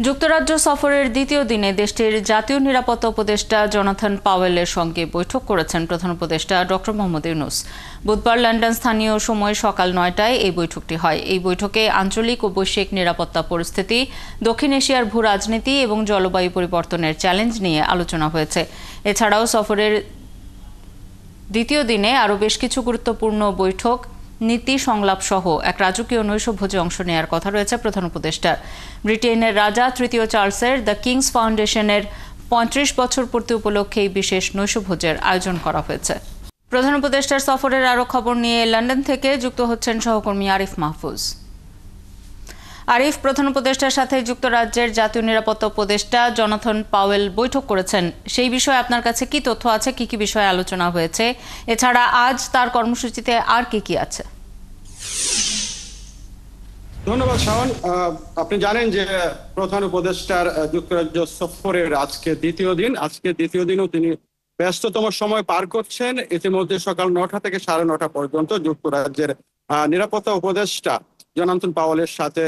যুক্তরাজ্য সফরের দ্বিতীয় দিনে দেশটির জাতীয় নিরাপত্তা উপদেষ্টা জোনাথন পাওয়েলের সঙ্গে বৈঠক করেছেন প্রধান উপদেষ্টা ডক্টর মোহাম্মদ ইউনূস। বুধবার লন্ডন স্থানীয় সময় সকাল ৯টায় এই বৈঠকটি হয়। এই বৈঠকে আঞ্চলিক ও বৈশ্বিক নিরাপত্তা পরিস্থিতি, দক্ষিণ এশিয়ার ভূ রাজনীতি এবং জলবায়ু পরিবর্তনের চ্যালেঞ্জ নিয়ে আলোচনা হয়েছে। এছাড়াও সফরের দ্বিতীয় দিনে আরও বেশ কিছু গুরুত্বপূর্ণ বৈঠক, নীতি সংলাপ সহ এক রাজকীয় নৈশভোজে অংশ নেওয়ার কথা রয়েছে প্রধান উপদেষ্টার। ব্রিটেনের রাজা তৃতীয় চার্লসের দ্য কিংস ফাউন্ডেশনের ৩৫ বছর পূর্তি উপলক্ষে এই বিশেষ নৈশভোজের আয়োজন করা হয়েছে। প্রধান উপদেষ্টার সফরের আরও খবর নিয়ে লন্ডন থেকে যুক্ত হচ্ছেন সহকর্মী আরিফ মাহফুজ। আরিফ, প্রধান উপদেষ্টার সাথে যুক্তরাজ্যের জাতীয় নিরাপত্তা উপদেষ্টা জোনাথন পাওয়েল বৈঠক করেছেন। সেই বিষয়ে আপনার কাছে কি তথ্য আছে, কি কি বিষয়ে আলোচনা হয়েছে? এছাড়া আজ তার কর্মসূচিতে আর কি কি আছে? ধন্যবাদ শাওন। আপনি জানেন যে প্রধান উপদেষ্টার যুক্তরাজ্য সফরের আজকে দ্বিতীয় দিন। আজকে দ্বিতীয় দিনও তিনি ব্যস্ততম সময় পার করছেন। ইতিমধ্যে সকাল ৯টা থেকে ৯:৩০ পর্যন্ত যুক্তরাজ্যের নিরাপত্তা উপদেষ্টা জোনাথন পাওয়েলের সাথে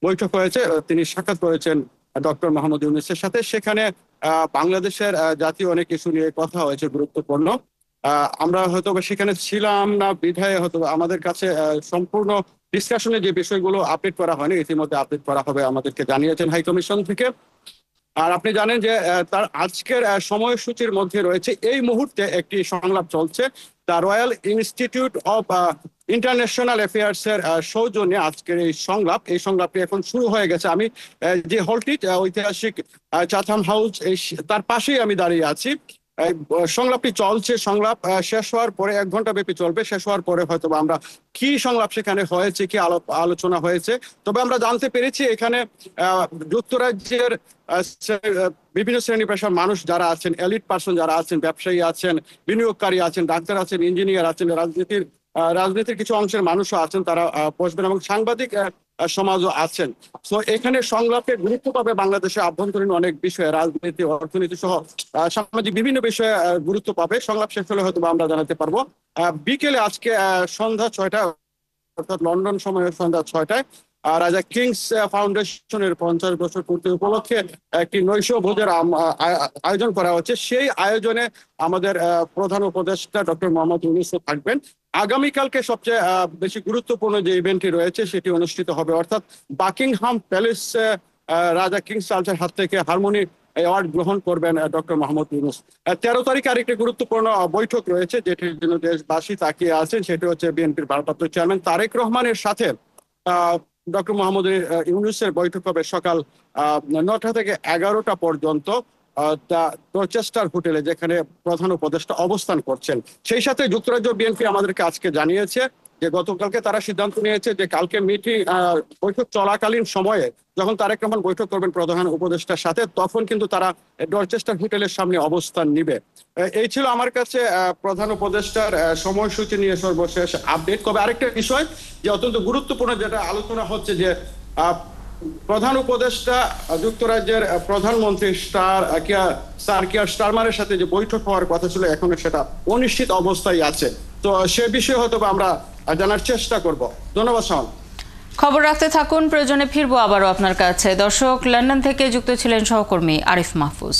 বৈঠক হয়েছে। তিনি সাক্ষাৎ করেছেন ডক্টর মোহাম্মদ ইউনূসের সাথে। সেখানে বাংলাদেশের জাতীয় অনেক ইস্যু নিয়ে কথা হয়েছে গুরুত্বপূর্ণ। আমরা হয়তো সেখানে ছিলাম না বিধায় হয়তো আমাদের কাছে সম্পূর্ণ ডিসকাশনে যে বিষয়গুলো আপডেট করা হয়নি, ইতিমধ্যে আপডেট করা হবে আমাদেরকে জানিয়েছেন হাই কমিশন থেকে। আর আপনি জানেন যে তার আজকের সময়সূচির মধ্যে রয়েছে এই মুহূর্তে একটি সংলাপ চলছে। The royal institute of international affairs এর সৌজন্যে আজকের এই সংলাপটি এখন শুরু হয়ে গেছে। আমি যে হলটি ঐতিহাসিক চাথাম হাউস তার পাশেই আমি দাঁড়িয়ে আছি। সংলাপটি চলছে। সংলাপ শেষ হওয়ার পরে ১ ঘন্টা ব্যাপী চলবে। শেষ হওয়ার পরে হয়তো আমরা কি সংলাপ সেখানে হয়েছে, কি আলোচনা হয়েছে, তবে আমরা জানতে পেরেছি এখানে যুক্তরাজ্যের বিভিন্ন শ্রেণী পেশার মানুষ যারা আছেন, এলিট পার্সন যারা আছেন, ব্যবসায়ী আছেন, বিনিয়োগকারী আছেন, ডাক্তার আছেন, ইঞ্জিনিয়ার আছেন, রাজনীতির কিছু অংশের মানুষও আছেন, তারা বসবেন এবং সাংবাদিক সমাজও আছেন। তো এখানে সংলাপে গুরুত্ব পাবে বাংলাদেশের আভ্যন্তরীণ অনেক বিষয়ে, রাজনীতি, অর্থনীতি সহ সামাজিক বিভিন্ন বিষয়ে গুরুত্ব পাবে। সংলাপ শেষ হলে হয়তো আমরা জানাতে পারবো। বিকেলে আজকে সন্ধ্যা ৬টায়, অর্থাৎ লন্ডন সময়ের সন্ধ্যা ৬টায় রাজা কিংস ফাউন্ডেশনের ৫০ বছর পূর্তি উপলক্ষে একটি নৈশভোজের আয়োজন করা হচ্ছে। সেই আয়োজনে আমাদের প্রধান উপদেষ্টা ডক্টর মোহাম্মদ ইউনূস থাকবেন। আগামীকালকে সবচেয়ে বেশি গুরুত্বপূর্ণ যে ইভেন্টটি রয়েছে সেটি অনুষ্ঠিত হবে, অর্থাৎ বাকিংহাম প্যালেস রাজা কিংস চার্লসের হাত থেকে হারমোনি অ্যাওয়ার্ড গ্রহণ করবেন ডক্টর মোহাম্মদ ইউনূস। ১৩ তারিখে আরেকটি গুরুত্বপূর্ণ বৈঠক রয়েছে যেটির জন্য দেশবাসী তাকিয়ে আছেন। সেটি হচ্ছে বিএনপির ভারপ্রাপ্ত চেয়ারম্যান তারেক রহমানের সাথে ডক্টর মোহাম্মদ ইউনূসের বৈঠক হবে সকাল ৯টা থেকে ১১টা পর্যন্ত রচেস্টার হোটেলে, যেখানে প্রধান উপদেষ্টা অবস্থান করছেন। সেই সাথে যুক্তরাজ্য বিএনপি আমাদেরকে আজকে জানিয়েছে যে গতকালকে তারা সিদ্ধান্ত নিয়েছে যে কালকে বৈঠক চলাকালীন সময়ে যখন তারেক রহমান বৈঠক করবেন প্রধান উপদেষ্টার সাথে, তখন কিন্তু তারা রচেস্টার হোটেলের সামনে অবস্থান নিবে। এই ছিল আমার কাছে প্রধান উপদেষ্টার সময়সূচি নিয়ে সর্বশেষ আপডেট। তবে আরেকটা বিষয় যে অত্যন্ত গুরুত্বপূর্ণ, যেটা আলোচনা হচ্ছে যে প্রধান উপদেষ্টা যুক্তরাজ্যের প্রধানমন্ত্রী স্যার কিয়ার স্টারমারের সাথে যে বৈঠক হওয়ার কথা ছিল, এখনো সেটা অনিশ্চিত অবস্থায় আছে। তো সে বিষয়ে হয়তো আমরা জানার চেষ্টা করব। ধন্যবাদ শাওন। খবর রাখতে থাকুন, প্রয়োজনে ফিরবো আবারও আপনার কাছে। দর্শক, লন্ডন থেকে যুক্ত ছিলেন সহকর্মী আরিফ মাহফুজ।